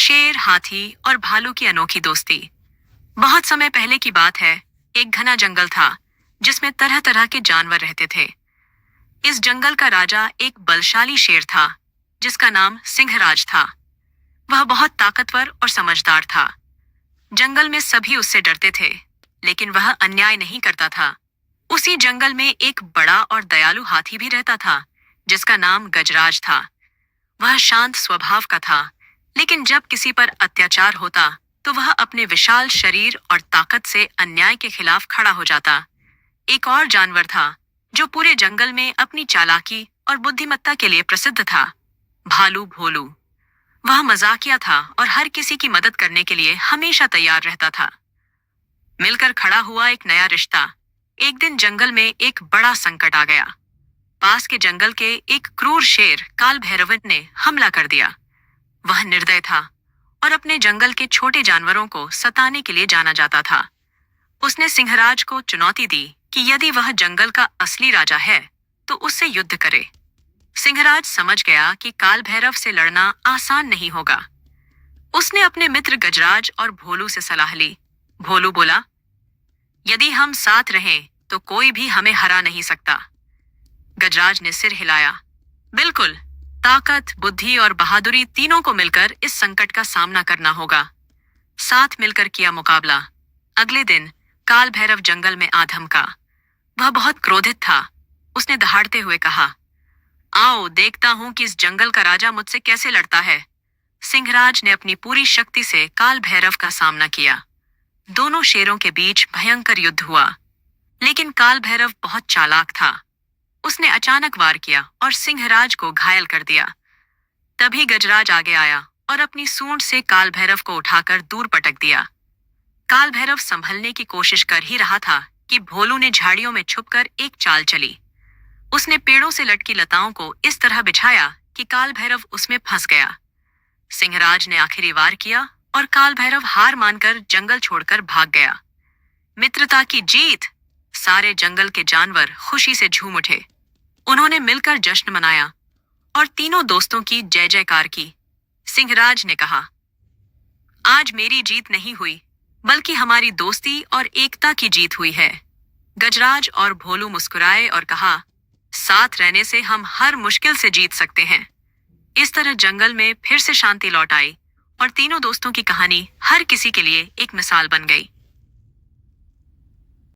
शेर, हाथी और भालू की अनोखी दोस्ती। बहुत समय पहले की बात है। एक घना जंगल था जिसमें तरह तरह के जानवर रहते थे। इस जंगल का राजा एक बलशाली शेर था जिसका नाम सिंहराज था। वह बहुत ताकतवर और समझदार था। जंगल में सभी उससे डरते थे, लेकिन वह अन्याय नहीं करता था। उसी जंगल में एक बड़ा और दयालु हाथी भी रहता था जिसका नाम गजराज था। वह शांत स्वभाव का था, लेकिन जब किसी पर अत्याचार होता तो वह अपने विशाल शरीर और ताकत से अन्याय के खिलाफ खड़ा हो जाता। एक और जानवर था जो पूरे जंगल में अपनी चालाकी और बुद्धिमत्ता के लिए प्रसिद्ध था, भालू भोलू। वह मजाकिया था और हर किसी की मदद करने के लिए हमेशा तैयार रहता था। मिलकर खड़ा हुआ एक नया रिश्ता। एक दिन जंगल में एक बड़ा संकट आ गया। पास के जंगल के एक क्रूर शेर काल भैरव ने हमला कर दिया। वह निर्दय था और अपने जंगल के छोटे जानवरों को सताने के लिए जाना जाता था। उसने सिंहराज को चुनौती दी कि यदि वह जंगल का असली राजा है तो उससे युद्ध करे। सिंहराज समझ गया कि काल भैरव से लड़ना आसान नहीं होगा। उसने अपने मित्र गजराज और भोलू से सलाह ली। भोलू बोला, यदि हम साथ रहें तो कोई भी हमें हरा नहीं सकता। गजराज ने सिर हिलाया। बिल्कुल, ताकत, बुद्धि और बहादुरी तीनों को मिलकर इस संकट का सामना करना होगा। साथ मिलकर किया मुकाबला। अगले दिन काल भैरव जंगल में आ धमका। वह बहुत क्रोधित था। उसने दहाड़ते हुए कहा, आओ देखता हूं कि इस जंगल का राजा मुझसे कैसे लड़ता है। सिंहराज ने अपनी पूरी शक्ति से काल भैरव का सामना किया। दोनों शेरों के बीच भयंकर युद्ध हुआ, लेकिन काल भैरव बहुत चालाक था। उसने अचानक वार किया और सिंहराज को घायल कर दिया। तभी गजराज आगे आया और अपनी सूंड से काल भैरव को उठाकर दूर पटक दिया। काल भैरव संभलने की कोशिश कर ही रहा था कि भोलू ने झाड़ियों में छुपकर एक चाल चली। उसने पेड़ों से लटकी लताओं को इस तरह बिछाया कि काल भैरव उसमें फंस गया। सिंहराज ने आखिरी वार किया और काल भैरव हार मानकर जंगल छोड़कर भाग गया। मित्रता की जीत! सारे जंगल के जानवर खुशी से झूम उठे। उन्होंने मिलकर जश्न मनाया और तीनों दोस्तों की जय जयकार की। सिंहराज ने कहा, आज मेरी जीत नहीं हुई, बल्कि हमारी दोस्ती और एकता की जीत हुई है। गजराज और भोलू मुस्कुराए और कहा, साथ रहने से हम हर मुश्किल से जीत सकते हैं। इस तरह जंगल में फिर से शांति लौट आई और तीनों दोस्तों की कहानी हर किसी के लिए एक मिसाल बन गई।